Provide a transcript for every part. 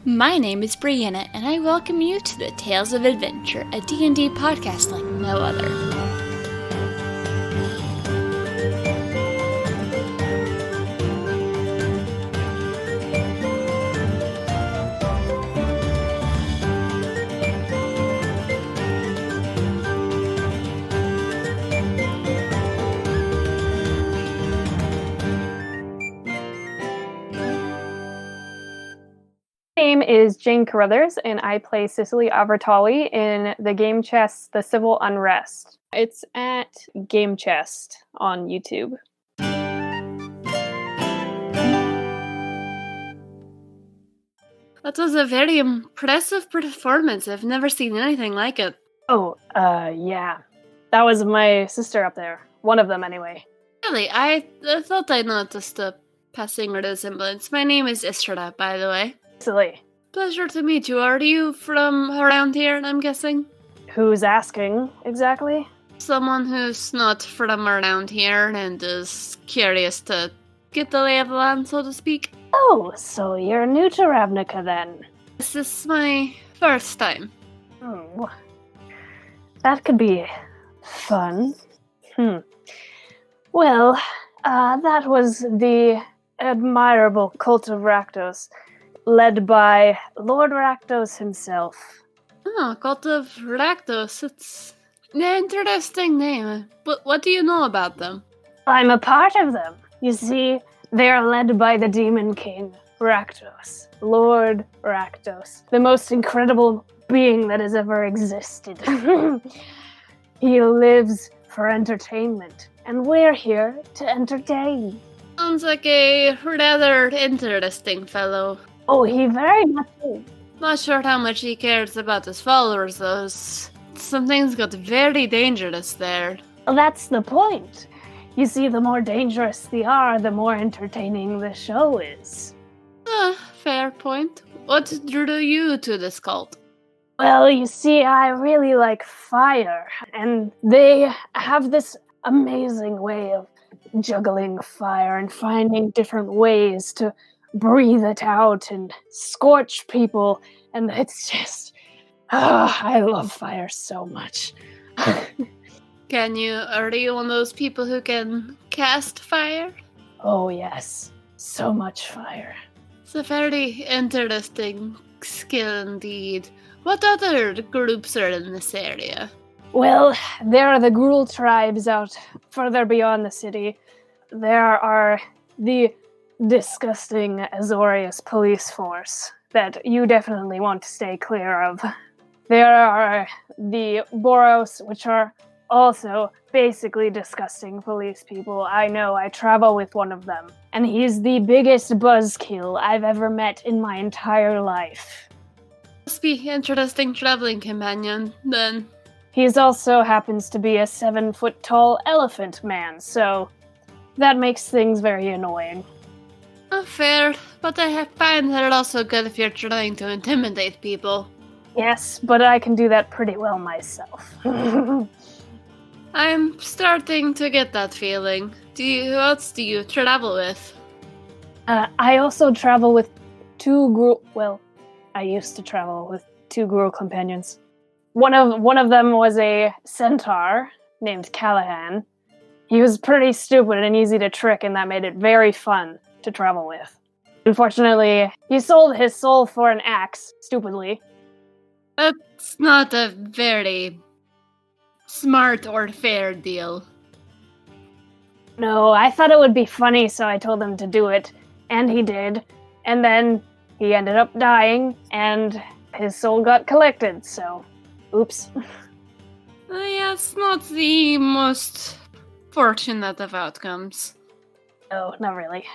My name is Brianna, and I welcome you to the Tales of Adventure, a D&D podcast like no other. My name is Jane Carruthers, and I play Sicily Avertali in the game chest The Civil Unrest. It's at Game Chest on YouTube. That was a very impressive performance. I've never seen anything like it. Yeah. That was my sister up there. One of them, anyway. Really, I thought I noticed a passing resemblance. My name is Estrada, by the way. Sicily. Pleasure to meet you. Are you from around here, I'm guessing? Who's asking, exactly? Someone who's not from around here and is curious to get the lay of the land, so to speak. Oh, so you're new to Ravenica, then? This is my first time. That could be fun. Well, that was the admirable Cult of Rakdos, led by Lord Rakdos himself. Oh, Cult of Rakdos. It's an interesting name. But what do you know about them? I'm a part of them. You see, they are led by the Demon King, Rakdos. Lord Rakdos. The most incredible being that has ever existed. He lives for entertainment, and we're here to entertain. Sounds like a rather interesting fellow. Oh, he very much is. Not sure how much he cares about his followers, though. Some things got very dangerous there. Well, that's the point. You see, the more dangerous they are, the more entertaining the show is. Fair point. What drew you to this cult? Well, you see, I really like fire, and they have this amazing way of juggling fire and finding different ways to breathe it out and scorch people, and it's just... I love fire so much. Are you one of those people who can cast fire? Oh yes, so much fire. It's a very interesting skill indeed. What other groups are in this area? Well, there are the Gruul tribes out further beyond the city. There are the disgusting Azorius police force that you definitely want to stay clear of. There are the Boros, which are also basically disgusting police people. I know, I travel with one of them, and he's the biggest buzzkill I've ever met in my entire life. Must be interesting traveling companion, then. He also happens to be a 7-foot-tall elephant man, so that makes things very annoying. Fair, but I find that also good if you're trying to intimidate people. Yes, but I can do that pretty well myself. I'm starting to get that feeling. Who else do you travel with? I also travel with I used to travel with 2 Gruul companions. One of them was a centaur named Callahan. He was pretty stupid and easy to trick, and that made it very fun to travel with. Unfortunately, he sold his soul for an axe, stupidly. That's not a very smart or fair deal. No, I thought it would be funny, so I told him to do it, and he did. And then he ended up dying, and his soul got collected, so oops. Yeah, it's not the most fortunate of outcomes. No, not really.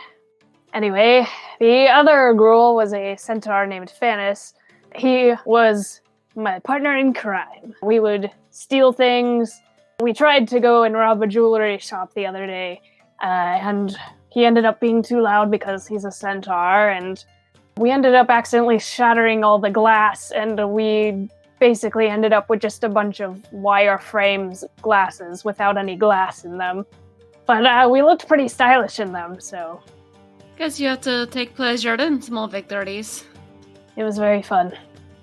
Anyway, the other Gruul was a centaur named Fanis. He was my partner in crime. We would steal things. We tried to go and rob a jewelry shop the other day, and he ended up being too loud because he's a centaur, and we ended up accidentally shattering all the glass, and we basically ended up with just a bunch of wireframes glasses without any glass in them. But we looked pretty stylish in them, so... Guess you have to take pleasure in small victories. It was very fun.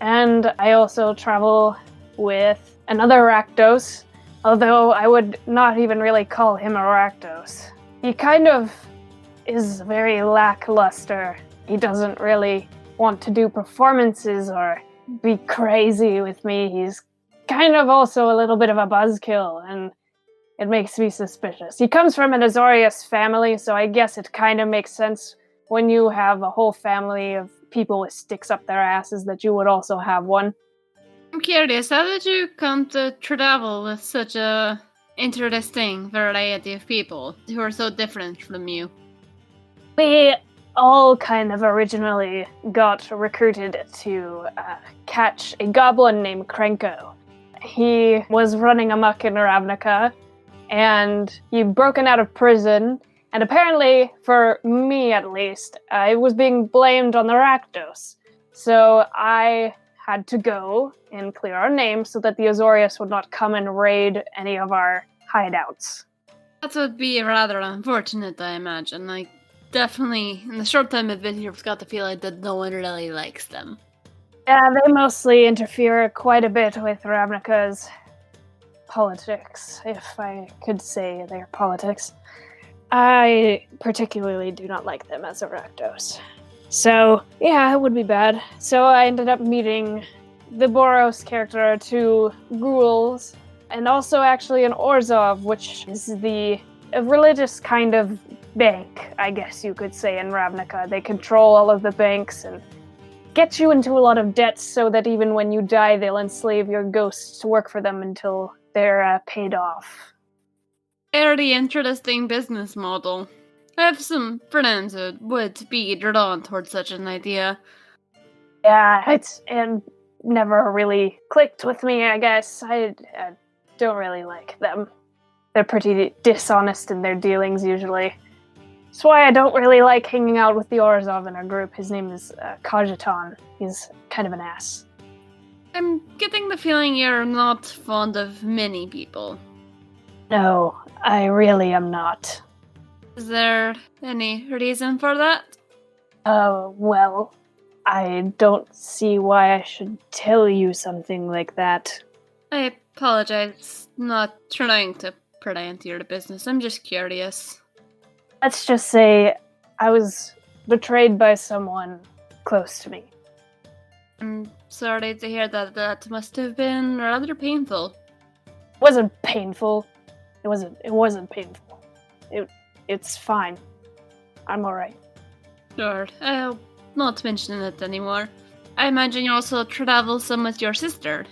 And I also travel with another Rakdos, although I would not even really call him a Rakdos. He kind of is very lackluster. He doesn't really want to do performances or be crazy with me. He's kind of also a little bit of a buzzkill, and it makes me suspicious. He comes from an Azorius family, so I guess it kind of makes sense when you have a whole family of people with sticks up their asses that you would also have one. I'm curious, how did you come to travel with such a interesting variety of people who are so different from you? We all kind of originally got recruited to catch a goblin named Krenko. He was running amok in Ravenica, and he'd broken out of prison, and apparently, for me at least, it was being blamed on the Rakdos. So I had to go and clear our name so that the Azorius would not come and raid any of our hideouts. That would be rather unfortunate, I imagine. Like, definitely, in the short time I've been here, I've got the feeling that no one really likes them. Yeah, they mostly interfere quite a bit with Ravnica's politics, if I could say their politics. I particularly do not like them as a Rakdos. So, yeah, it would be bad. So I ended up meeting the Boros character, two ghouls, and also actually an Orzhov, which is a religious kind of bank, I guess you could say, in Ravnica. They control all of the banks and get you into a lot of debt so that even when you die, they'll enslave your ghosts to work for them until they're paid off. Very interesting business model. I have some friends who would be drawn towards such an idea. Yeah, it never really clicked with me, I guess. I don't really like them. They're pretty dishonest in their dealings, usually. That's why I don't really like hanging out with the Orzhov in our group. His name is Kajitan. He's kind of an ass. I'm getting the feeling you're not fond of many people. No, I really am not. Is there any reason for that? Well, I don't see why I should tell you something like that. I apologize, not trying to pry into your business. I'm just curious. Let's just say I was betrayed by someone close to me. I'm sorry to hear that. That must have been rather painful. It wasn't painful. It wasn't painful. It's fine. I'm alright. Sure, I'll not mention it anymore. I imagine you also travel some with your sister.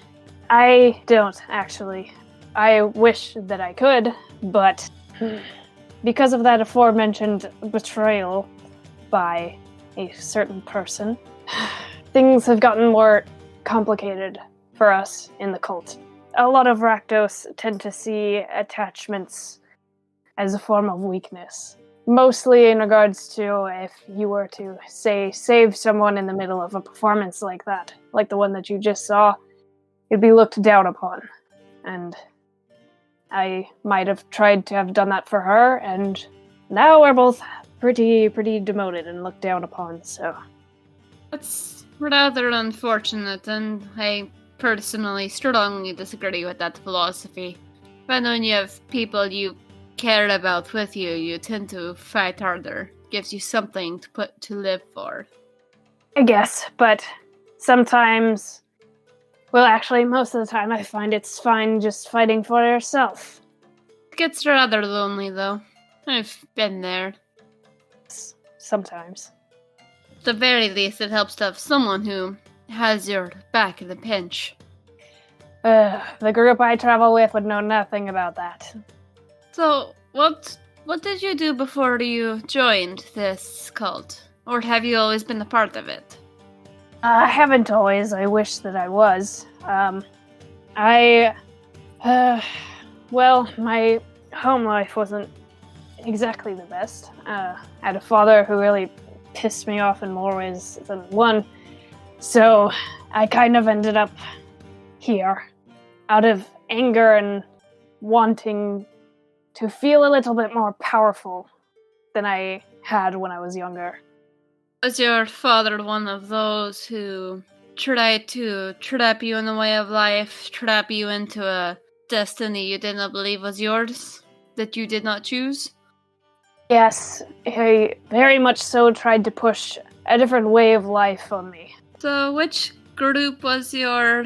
I don't, actually. I wish that I could, but because of that aforementioned betrayal by a certain person, things have gotten more complicated for us in the cult. A lot of Rakdos tend to see attachments as a form of weakness. Mostly in regards to if you were to, say, save someone in the middle of a performance like that, like the one that you just saw, it'd be looked down upon. And I might have tried to have done that for her, and now we're both pretty demoted and looked down upon, so... That's rather unfortunate, and I personally strongly disagree with that philosophy. When you have people you care about with you, you tend to fight harder. Gives you something to live for. I guess, but sometimes... Well, actually, most of the time I find it's fine just fighting for yourself. It gets rather lonely, though. I've been there. Sometimes. At the very least, it helps to have someone who has your back in a pinch. The group I travel with would know nothing about that. So, what did you do before you joined this cult? Or have you always been a part of it? I haven't always. I wish that I was. Well, my home life wasn't exactly the best. I had a father who really pissed me off in more ways than one. So I kind of ended up here out of anger and wanting to feel a little bit more powerful than I had when I was younger. Was your father one of those who tried to trap you in the way of life, trap you into a destiny you did not believe was yours, that you did not choose? Yes, he very much so tried to push a different way of life on me. So which group was your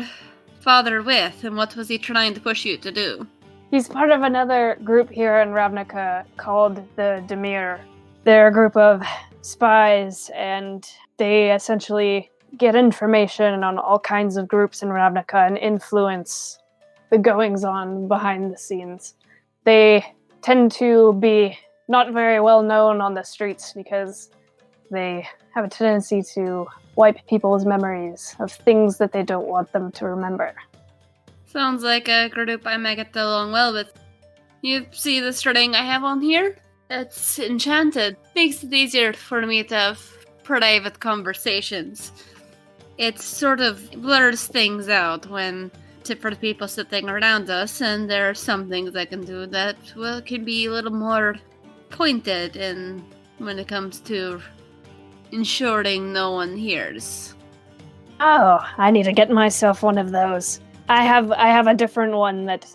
father with, and what was he trying to push you to do? He's part of another group here in Ravenica called the Dimir. They're a group of spies, and they essentially get information on all kinds of groups in Ravenica and influence the goings-on behind the scenes. They tend to be not very well known on the streets because they have a tendency to wipe people's memories of things that they don't want them to remember. Sounds like a group I might get along well with. You see this ring I have on here? It's enchanted. Makes it easier for me to have private conversations. It sort of blurs things out when different people sitting around us, and there are some things I can do that can be a little more pointed in when it comes to ensuring no one hears. Oh, I need to get myself one of those. I have a different one that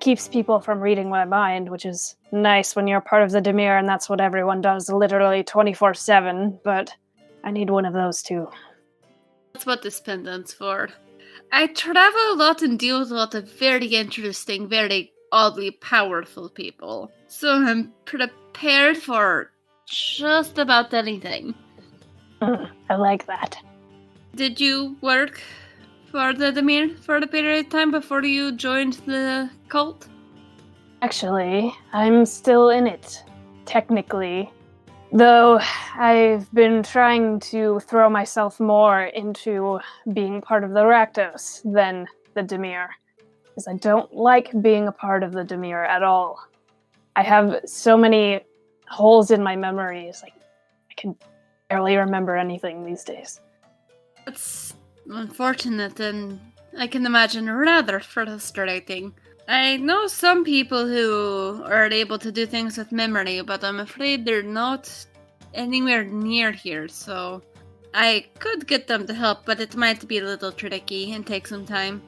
keeps people from reading my mind, which is nice when you're part of the Dimir, and that's what everyone does literally 24/7, but I need one of those too. That's what this pendant's for. I travel a lot and deal with a lot of very interesting, very oddly powerful people, so I'm prepared for just about anything. I like that. Did you work for the Dimir for the period of time before you joined the cult? Actually, I'm still in it, technically. Though I've been trying to throw myself more into being part of the Rakdos than the Dimir, because I don't like being a part of the Dimir at all. I have so many holes in my memories, like I can barely remember anything these days. That's unfortunate, and I can imagine rather frustrating. I know some people who are able to do things with memory, but I'm afraid they're not anywhere near here, so I could get them to help, but it might be a little tricky and take some time.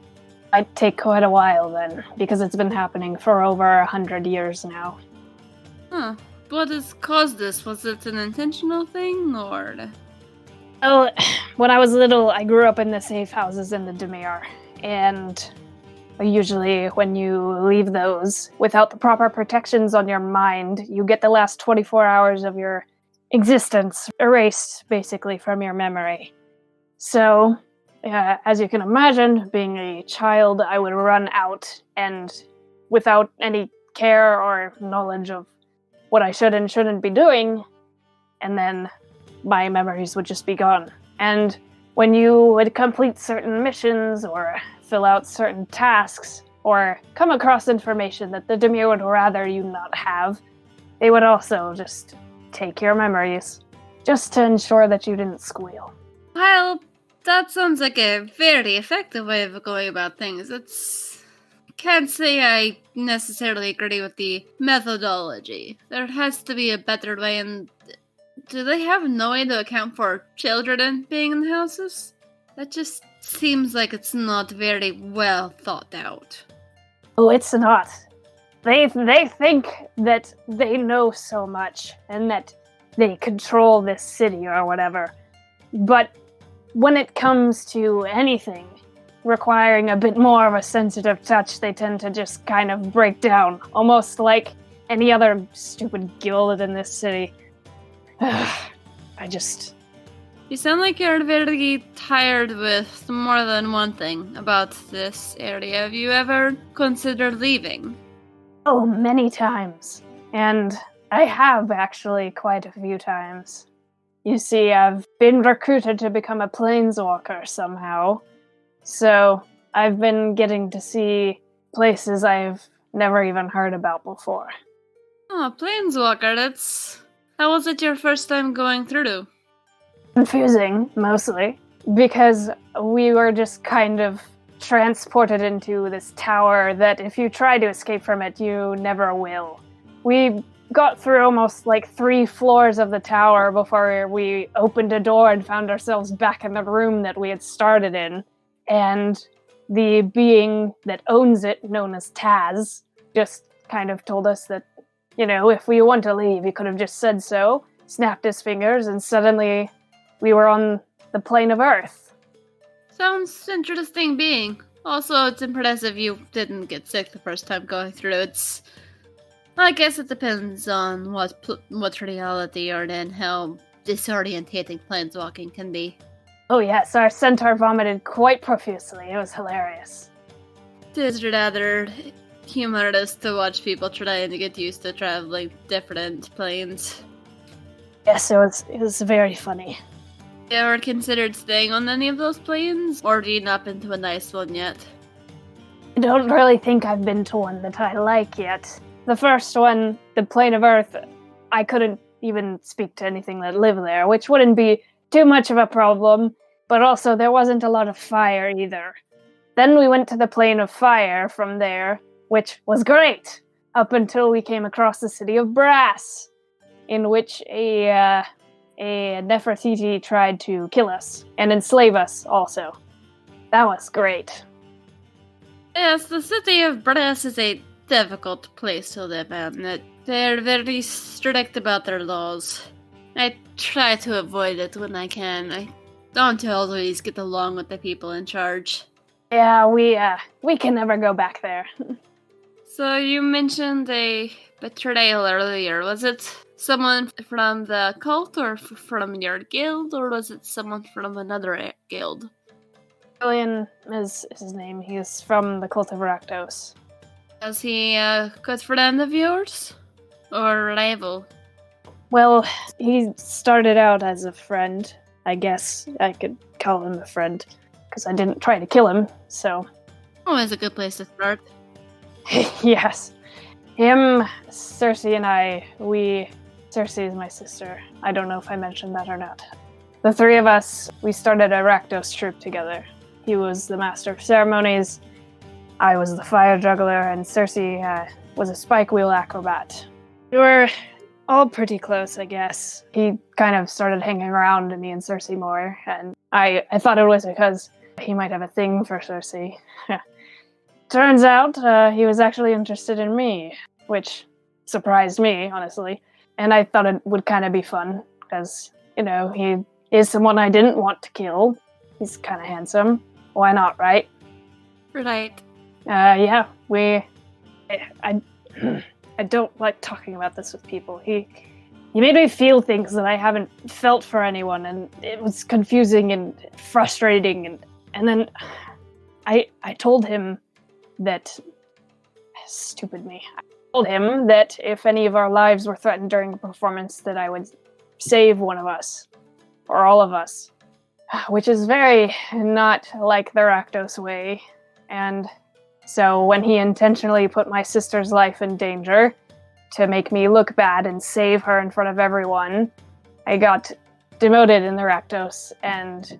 Might take quite a while then, because it's been happening for over 100 years now. Huh. What has caused this? Was it an intentional thing, or...? Well, when I was little, I grew up in the safe houses in the Dimir, and usually when you leave those without the proper protections on your mind, you get the last 24 hours of your existence erased, basically, from your memory. So, as you can imagine, being a child, I would run out, and without any care or knowledge of what I should and shouldn't be doing, and then my memories would just be gone. And when you would complete certain missions or fill out certain tasks or come across information that the Dimir would rather you not have, they would also just take your memories, just to ensure that you didn't squeal. Well, that sounds like a very effective way of going about things. Can't say I necessarily agree with the methodology. There has to be a better way, and do they have no way to account for children being in houses? That just seems like it's not very well thought out. Oh, it's not. They think that they know so much and that they control this city or whatever. But when it comes to anything requiring a bit more of a sensitive touch, they tend to just kind of break down, almost like any other stupid guild in this city. You sound like you're very tired with more than one thing about this area. Have you ever considered leaving? Oh, many times. And I have actually quite a few times. You see, I've been recruited to become a planeswalker somehow. So I've been getting to see places I've never even heard about before. Oh, planeswalker, How was it your first time going through? Confusing, mostly, because we were just kind of transported into this tower that if you try to escape from it, you never will. We got through almost like 3 floors of the tower before we opened a door and found ourselves back in the room that we had started in. And the being that owns it, known as Taz, just kind of told us that, if we want to leave, he could have just said so, snapped his fingers, and suddenly we were on the plane of Earth. Sounds interesting being. Also, it's impressive you didn't get sick the first time going through. I guess it depends on what reality you're in, how disorientating planeswalking can be. Oh yes, our centaur vomited quite profusely. It was hilarious. It is rather humorous to watch people trying to get used to traveling different planes. Yes, it was very funny. You ever considered staying on any of those planes, or have you not been to a nice one yet? I don't really think I've been to one that I like yet. The first one, the plane of Earth, I couldn't even speak to anything that lived there, which wouldn't be too much of a problem, but also there wasn't a lot of fire either. Then we went to the plane of fire from there, which was great, up until we came across the city of Brass, in which a Nefertiti tried to kill us, and enslave us also. That was great. Yes, the city of Brass is a difficult place to live in. They're very strict about their laws. I try to avoid it when I can. I don't always get along with the people in charge. Yeah, we can never go back there. So you mentioned a betrayal earlier. Was it someone from the cult, or from your guild, or was it someone from another guild? Julian is his name. He's from the Cult of Rakdos. Was he a good friend of yours? Or a rival? Well, he started out as a friend. I guess I could call him a friend, because I didn't try to kill him, so... Always a good place to start. Yes. Him, Cersei, and I, Cersei is my sister. I don't know if I mentioned that or not. The 3 of us, we started a Rakdos troop together. He was the master of ceremonies, I was the fire juggler, and Cersei was a spike wheel acrobat. We were all pretty close, I guess. He kind of started hanging around me and Cersei more, and I thought it was because he might have a thing for Cersei. Turns out he was actually interested in me, which surprised me, honestly. And I thought it would kind of be fun, because, he is someone I didn't want to kill. He's kind of handsome. Why not, right? Right. Yeah, I don't like talking about this with people. He made me feel things that I haven't felt for anyone, and it was confusing and frustrating, and then I told him that... Stupid me. I told him that if any of our lives were threatened during a performance, that I would save one of us. Or all of us. Which is very not like the Rakdos way. And so when he intentionally put my sister's life in danger to make me look bad and save her in front of everyone, I got demoted in the Rakdos and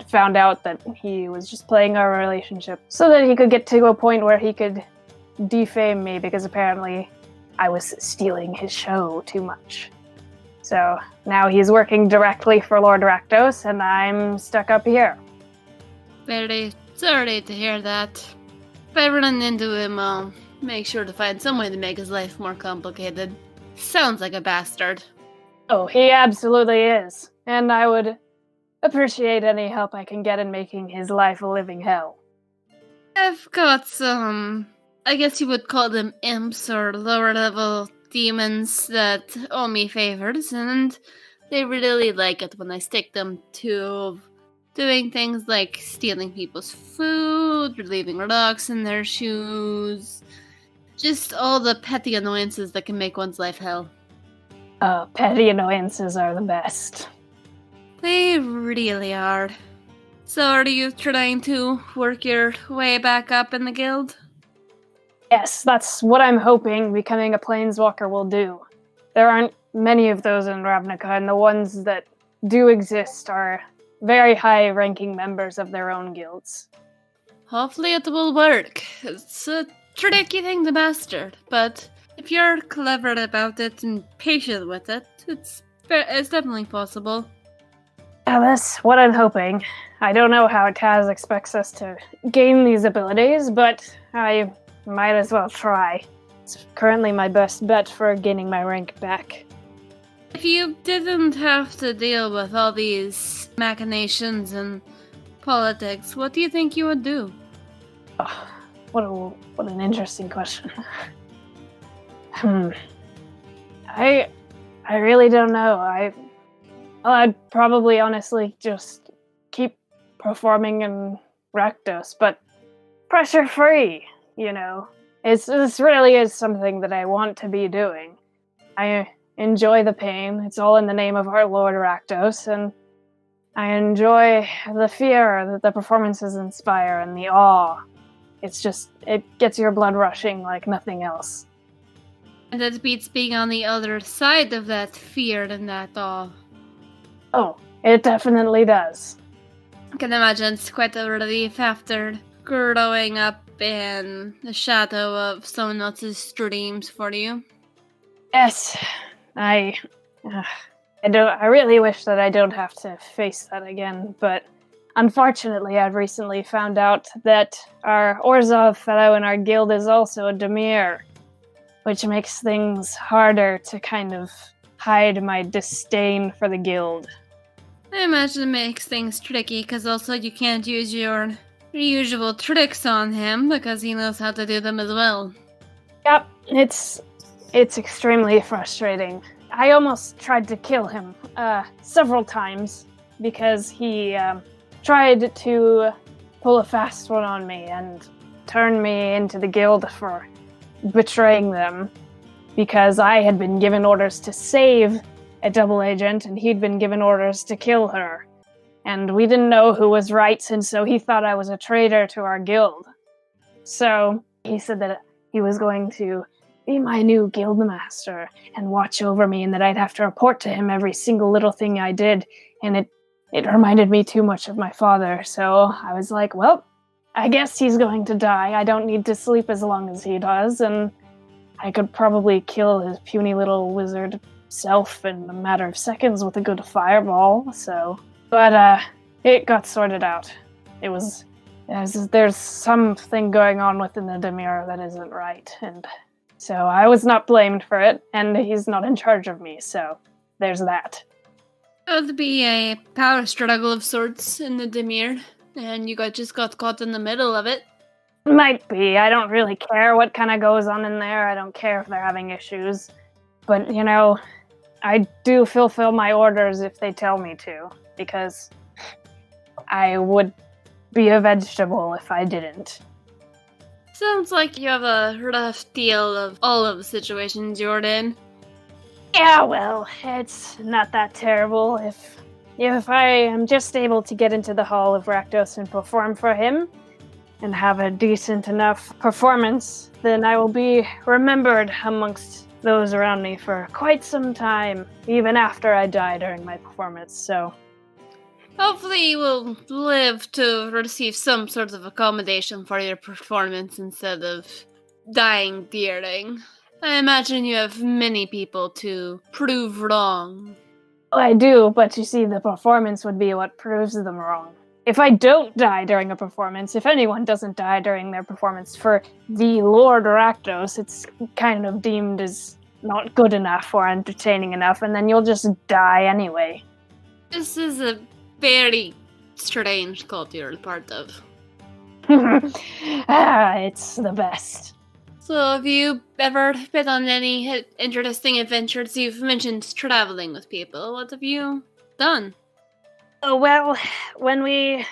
found out that he was just playing our relationship so that he could get to a point where he could defame me, because apparently I was stealing his show too much. So now he's working directly for Lord Rakdos, and I'm stuck up here. Very sorry to hear that. If I run into him, I'll make sure to find some way to make his life more complicated. Sounds like a bastard. Oh, he absolutely is. And I would appreciate any help I can get in making his life a living hell. I've got some... I guess you would call them imps or lower-level demons that owe me favors, and they really like it when I stick them to doing things like stealing people's food, or leaving rocks in their shoes. Just all the petty annoyances that can make one's life hell. Petty annoyances are the best. They really are. So are you trying to work your way back up in the guild? Yes, that's what I'm hoping becoming a planeswalker will do. There aren't many of those in Ravenica, and the ones that do exist are very high-ranking members of their own guilds. Hopefully it will work. It's a tricky thing to master, but If you're clever about it and patient with it, it's definitely possible. Yeah, that's what I'm hoping. I don't know how Kaz expects us to gain these abilities, but I might as well try. It's currently my best bet for gaining my rank back. If you didn't have to deal with all these machinations and politics, what do you think you would do? Oh, what an interesting question. I really don't know. I'd probably honestly just keep performing in Rakdos, but pressure free, you know. This really is something that I want to be doing. I enjoy the pain. It's all in the name of our Lord Rakdos, and I enjoy the fear that the performances inspire and the awe. It gets your blood rushing like nothing else. And it beats being on the other side of that fear and that awe. Oh, it definitely does. I can imagine it's quite a relief after growing up in the shadow of someone else's dreams for you. Yes, I really wish that I don't have to face that again, but unfortunately I've recently found out that our Orzhov fellow in our guild is also a Dimir, which makes things harder to kind of hide my disdain for the guild. I imagine it makes things tricky, because also you can't use your usual tricks on him, because he knows how to do them as well. Yep, it's extremely frustrating. I almost tried to kill him several times, because he tried to pull a fast one on me and turn me into the guild for betraying them, because I had been given orders to save a double agent and he'd been given orders to kill her. And we didn't know who was right, and so he thought I was a traitor to our guild. So he said that he was going to be my new guild master and watch over me, and that I'd have to report to him every single little thing I did. And it reminded me too much of my father, so I was like, well, I guess he's going to die. I don't need to sleep as long as he does, and I could probably kill his puny little wizard self in a matter of seconds with a good fireball, so... But, it got sorted out. There's something going on within the Dimir that isn't right, and so I was not blamed for it, and he's not in charge of me, so there's that. It would be a power struggle of sorts in the Dimir, and you just got caught in the middle of it. Might be. I don't really care what kind of goes on in there. I don't care if they're having issues. But, you know, I do fulfill my orders if they tell me to, because I would be a vegetable if I didn't. Sounds like you have a rough deal of all of the situations you're in. Yeah, well, it's not that terrible. If I am just able to get into the Hall of Rakdos and perform for him, and have a decent enough performance, then I will be remembered amongst those around me for quite some time, even after I die during my performance, so... Hopefully you will live to receive some sort of accommodation for your performance instead of dying during. I imagine you have many people to prove wrong. Well, I do, but you see, the performance would be what proves them wrong. If I don't die during a performance, if anyone doesn't die during their performance for the Lord Rakdos, it's kind of deemed as not good enough or entertaining enough, and then you'll just die anyway. This is a very strange cult you're a part of. It's the best. So have you ever been on any interesting adventures? You've mentioned traveling with people. What have you done? Oh, well, when we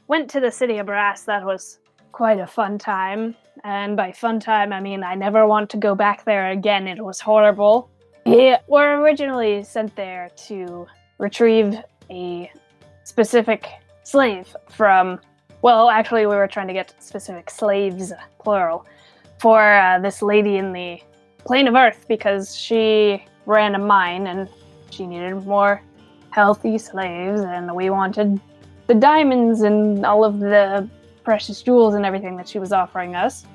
went to the City of Brass, that was quite a fun time. And by fun time, I mean I never want to go back there again. It was horrible. We were originally sent there to retrieve a specific slave from... Well, actually, we were trying to get specific slaves, plural, for this lady in the Plane of Earth, because she ran a mine and she needed more healthy slaves, and we wanted the diamonds and all of the precious jewels and everything that she was offering us.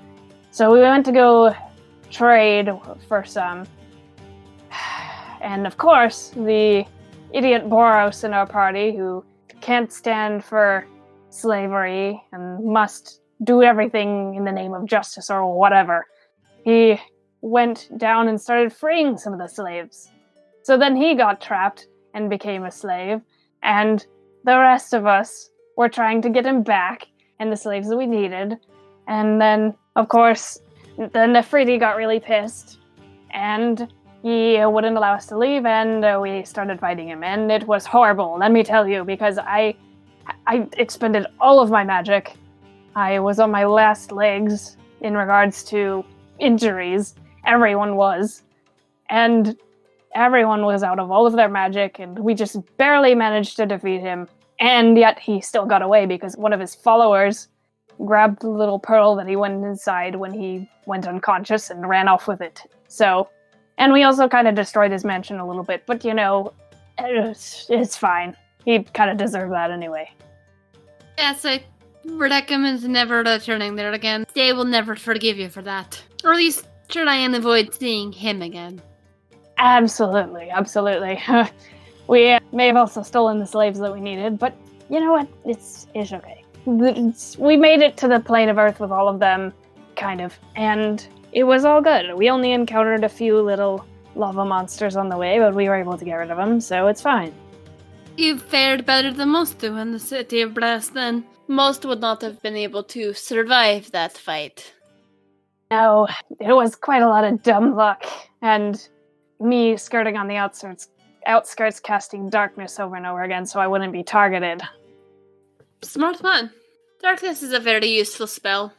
So we went to go trade for some. And of course, the idiot Boros in our party who can't stand for slavery and must do everything in the name of justice or whatever. He went down and started freeing some of the slaves. So then he got trapped and became a slave, and the rest of us were trying to get him back and the slaves that we needed. And then, of course, the Nefertiti got really pissed, and he wouldn't allow us to leave, and we started fighting him. And it was horrible, let me tell you, because I expended all of my magic. I was on my last legs in regards to injuries. Everyone was. And everyone was out of all of their magic, and we just barely managed to defeat him. And yet he still got away because one of his followers grabbed the little pearl that he went inside when he went unconscious and ran off with it. So, and we also kind of destroyed his mansion a little bit, but it's fine. He kind of deserved that anyway. Yes, I recommend never returning there again. They will never forgive you for that. Or at least try and avoid seeing him again. Absolutely. We may have also stolen the slaves that we needed, but you know what? It's okay. We made it to the plane of Earth with all of them, kind of, and it was all good. We only encountered a few little lava monsters on the way, but we were able to get rid of them, so it's fine. You fared better than most do in the city of Brass, then. Most would not have been able to survive that fight. No, it was quite a lot of dumb luck, and me skirting on the outskirts casting darkness over and over again so I wouldn't be targeted. Smart man. Darkness is a very useful spell.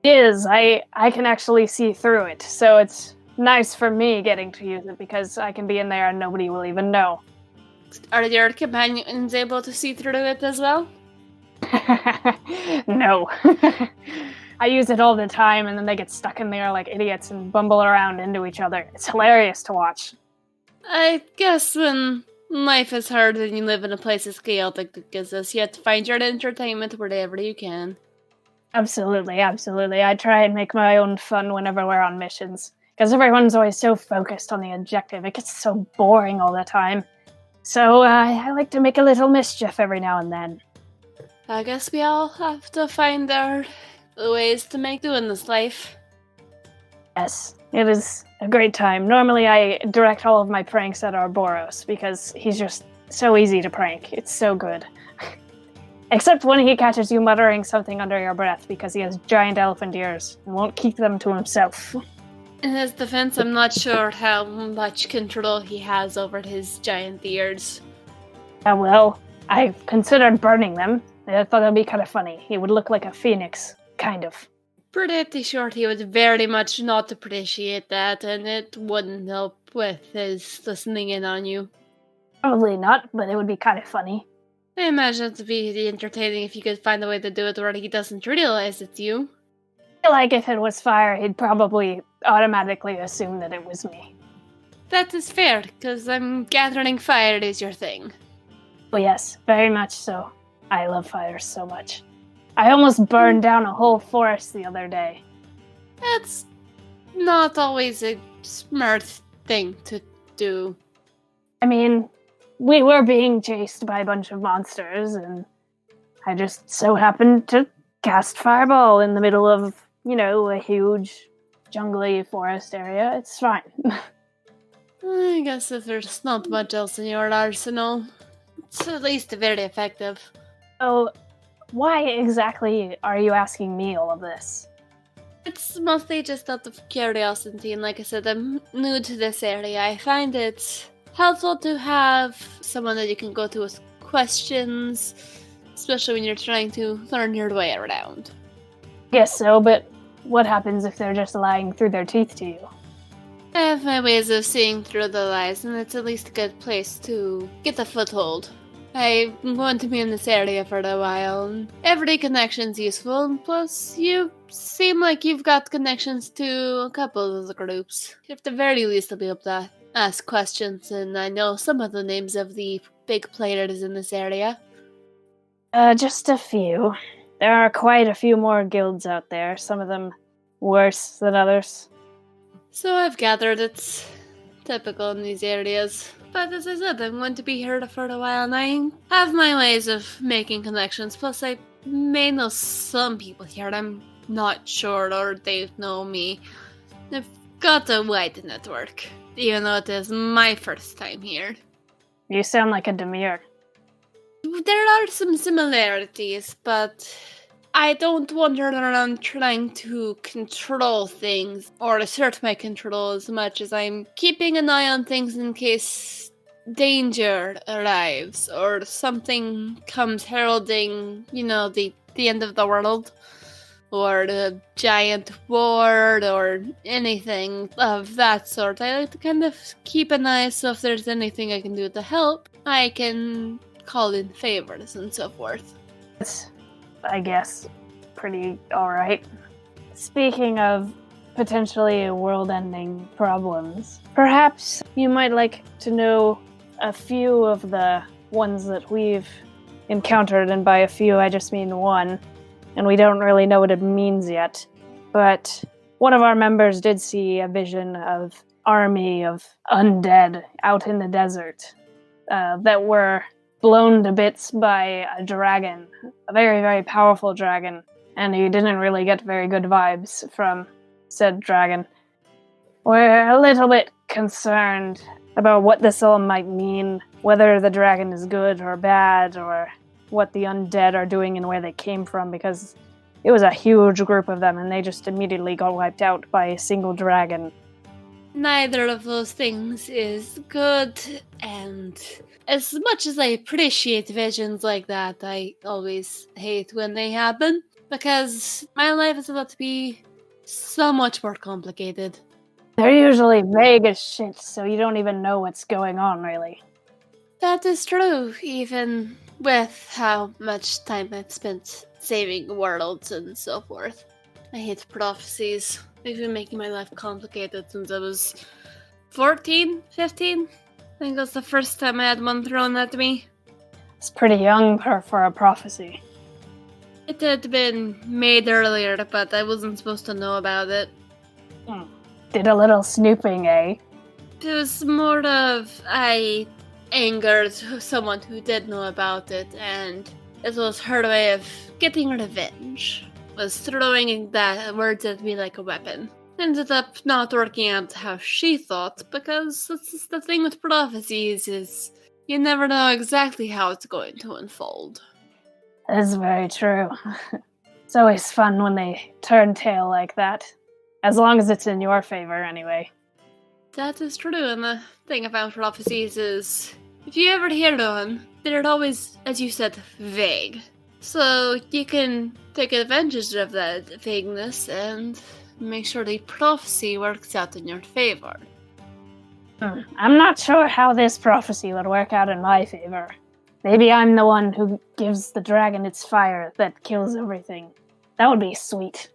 It is. I can actually see through it, so it's nice for me getting to use it because I can be in there and nobody will even know. Are your companions able to see through it as well? No. I use it all the time and then they get stuck in there like idiots and bumble around into each other. It's hilarious to watch. I guess when life is hard and you live in a place as chaotic as this, you have to find your entertainment wherever you can. Absolutely. I try and make my own fun whenever we're on missions. Because everyone's always so focused on the objective. It gets so boring all the time. So I like to make a little mischief every now and then. I guess we all have to find our ways to make do in this life. Yes, it is a great time. Normally I direct all of my pranks at our Boros because he's just so easy to prank. It's so good. Except when he catches you muttering something under your breath because he has giant elephant ears and won't keep them to himself. In his defense, I'm not sure how much control he has over his giant ears. Well, I've considered burning them. I thought that'd be kind of funny. He would look like a phoenix, kind of. Pretty sure he would very much not appreciate that, and it wouldn't help with his listening in on you. Probably not, but it would be kind of funny. I imagine it would be entertaining if you could find a way to do it where he doesn't realize it's you. I feel like if it was fire, he'd probably automatically assume that it was me. That is fair, because I'm gathering fire is your thing. Oh yes, very much so. I love fire so much. I almost burned down a whole forest the other day. That's not always a smart thing to do. I mean, we were being chased by a bunch of monsters, and I just so happened to cast Fireball in the middle of, a huge jungly forest area. It's fine. I guess if there's not much else in your arsenal, it's at least very effective. Oh, why exactly are you asking me all of this? It's mostly just out of curiosity, and like I said, I'm new to this area. I find it helpful to have someone that you can go to with questions, especially when you're trying to learn your way around. Guess so, but what happens if they're just lying through their teeth to you? I have my ways of seeing through the lies, and it's at least a good place to get a foothold. I'm going to be in this area for a while, and every connection's useful, and plus you seem like you've got connections to a couple of the groups. At the very least, I'll be able to ask questions, and I know some of the names of the big players in this area. Just a few. There are quite a few more guilds out there, some of them worse than others. So I've gathered it's typical in these areas. But as I said, I'm going to be here for a while, and I have my ways of making connections. Plus, I may know some people here. I'm not sure, or they know me. I've got a wide network, even though it is my first time here. You sound like a Dimir. There are some similarities, but I don't wander around trying to control things or assert my control as much as I'm keeping an eye on things in case danger arrives or something comes heralding, the end of the world or the giant war or anything of that sort. I like to kind of keep an eye, so if there's anything I can do to help, I can call in favors and so forth. It's, I guess, pretty alright. Speaking of potentially world-ending problems, perhaps you might like to know a few of the ones that we've encountered, and by a few I just mean one, and we don't really know what it means yet. But one of our members did see a vision of army of undead out in the desert that were blown to bits by a dragon, a very, very powerful dragon, and he didn't really get very good vibes from said dragon. We're a little bit concerned about what this all might mean, whether the dragon is good or bad, or what the undead are doing and where they came from, because it was a huge group of them and they just immediately got wiped out by a single dragon. Neither of those things is good, and as much as I appreciate visions like that, I always hate when they happen, because my life is about to be so much more complicated. They're usually vague as shit, so you don't even know what's going on, really. That is true, even with how much time I've spent saving worlds and so forth. I hate prophecies. They've been making my life complicated since I was 14, 15. I think that's the first time I had one thrown at me. It's pretty young for a prophecy. It had been made earlier, but I wasn't supposed to know about it. Did a little snooping, eh? It was more of I angered someone who did know about it, and it was her way of getting revenge. Was throwing that words at me like a weapon. Ended up not working out how she thought, because that's the thing with prophecies is you never know exactly how it's going to unfold. That's very true. It's always fun when they turn tail like that. As long as it's in your favor, anyway. That is true, and the thing about prophecies is, if you ever hear one, they're always, as you said, vague. So you can take advantage of that vagueness and make sure the prophecy works out in your favor. I'm not sure how this prophecy would work out in my favor. Maybe I'm the one who gives the dragon its fire that kills everything. That would be sweet.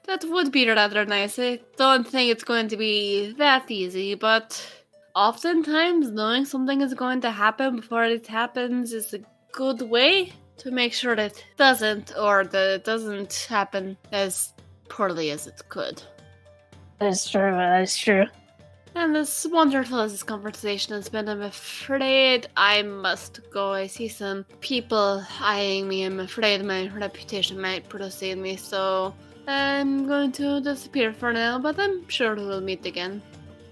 That would be rather nice. I don't think it's going to be that easy, but oftentimes knowing something is going to happen before it happens is a good way to make sure that it doesn't, or that it doesn't happen as poorly as it could. That is true. And as wonderful as this conversation has been, I'm afraid I must go. I see some people eyeing me. I'm afraid my reputation might precede me, so I'm going to disappear for now, but I'm sure we'll meet again.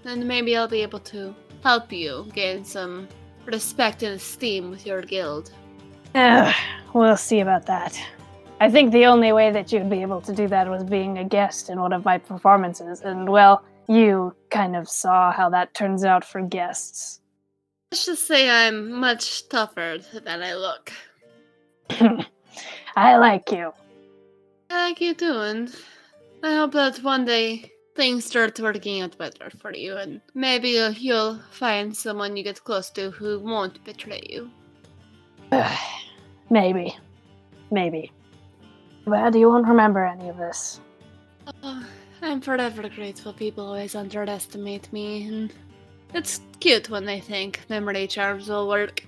And maybe I'll be able to help you gain some respect and esteem with your guild. We'll see about that. I think the only way that you'd be able to do that was being a guest in one of my performances, and well, you kind of saw how that turns out for guests. Let's just say I'm much tougher than I look. I like you. I like you too, and I hope that one day things start working out better for you, and maybe you'll find someone you get close to who won't betray you. Maybe. But you won't remember any of this. Oh, I'm forever grateful people always underestimate me, and it's cute when they think memory charms will work.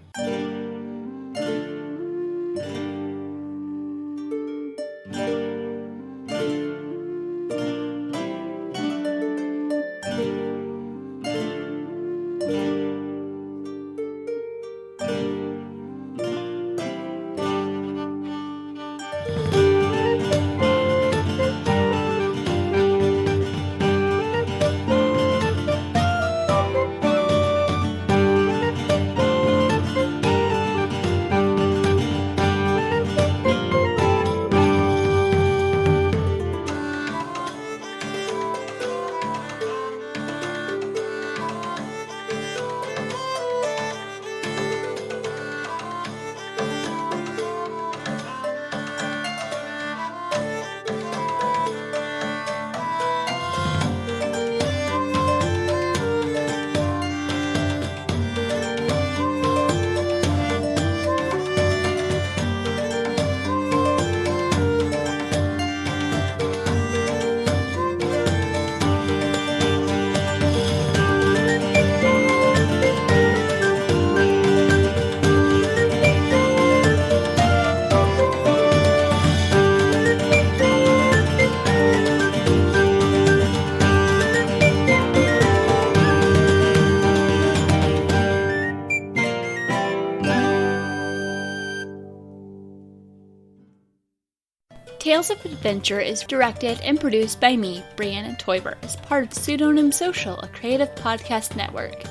Tales of Adventure is directed and produced by me, Brianna Toiber, as part of Pseudonym Social, a creative podcast network.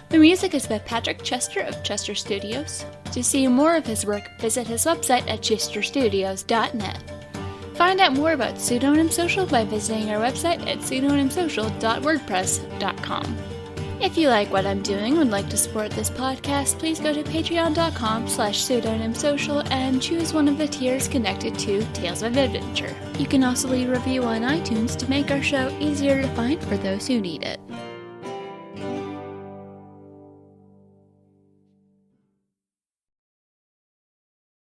The music is by Patrick Chester of Chester Studios. To see more of his work, visit his website at chesterstudios.net. Find out more about Pseudonym Social by visiting our website at pseudonymsocial.wordpress.com. If you like what I'm doing and would like to support this podcast, please go to patreon.com/pseudonymsocial and choose one of the tiers connected to Tales of Adventure. You can also leave a review on iTunes to make our show easier to find for those who need it.